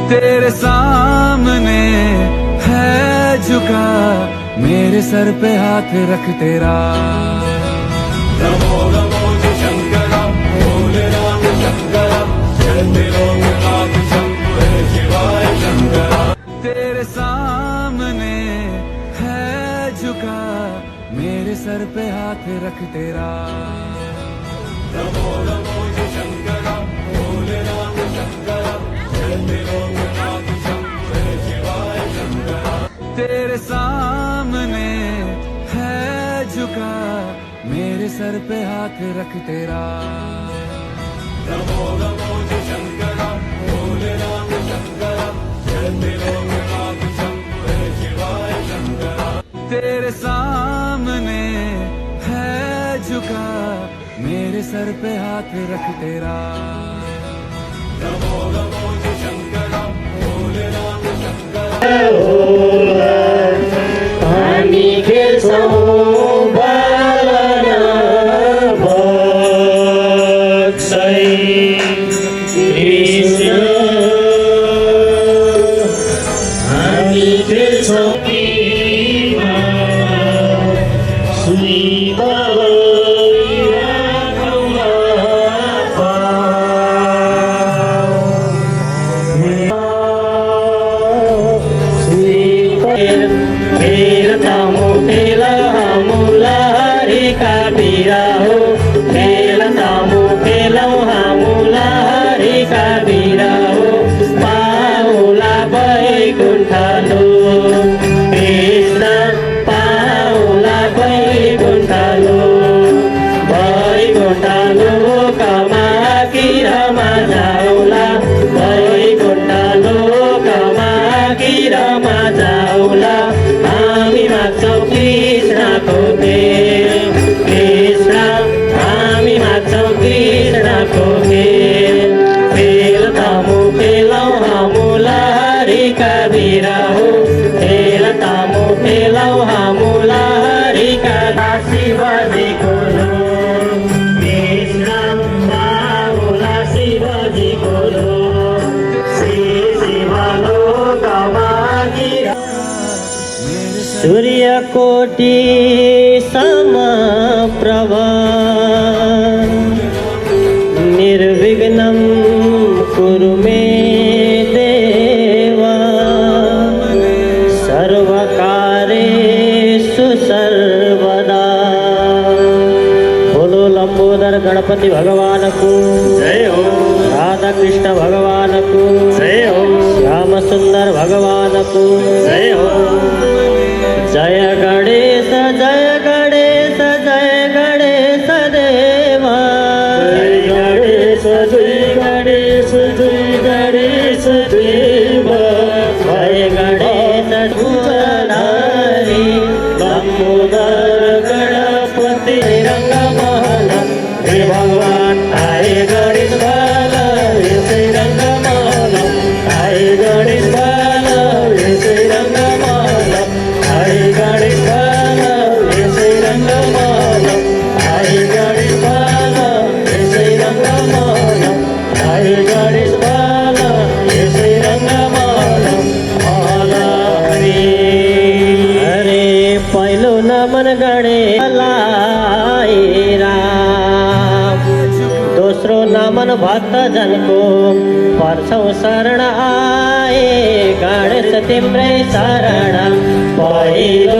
तेरे सामने है झुका, मेरे सर पे हाथ रख तेरा। नमो नमो जय शंकर भोले राम शंकर, चलते लोकनाथ शंभु है शिवाय शंकर। तेरे सामने है झुका, मेरे सर पे हाथ रख तेरा। नमो नमो जय शंकर भोले राम शंकर, चलते लोकनाथ शंभु है शिवाय शंकर। तेरे सामने है झुका, मेरे सर पे हाथ रख तेरा। नमो नमो जय शंकर भोले राम शंकर, चलते लोकनाथ शंभु है शिवाय शंकर। तेरे सामने है झुका, मेरे सर पे हाथ रख तेरा। नमो नमो जय शंकर भोले राम शंकर। हामी खेल्छौँ बालना बक्सै कृष्ण, हामी खेल्छौँ सूर्यकोटि समप्रभ निर्विघ्नं कुरु मे देव, सर्वकार्येषु सर्वदा। बोलो लंबोदर गणपति भगवान को जय हो, राधा कृष्ण भगवान को जय हो, श्याम सुंदर भगवान को जय हो। जय गणेश जय गणेश जय गणेश देवा, जय गणेश जय गणेश जय गणेश देवा। जय गणेश भुजधारी लंबोदर गणपति रंगमहल, हे भगवान आए गणेश बाला श्री रंगमहल, आए गणेश बाला श्री रंगमहल, आए गणेश बाला श्री रंगमहल, आए गणेश बाला श्री रंगमहल, आए गणेश बाला श्री रंगमहल। अरे पहिलो नमन गणेशलाई राम, दोस्रो नमन भक्त जनको पर्छौं शरण आए। गणेश तिम्रै शरण पहिलो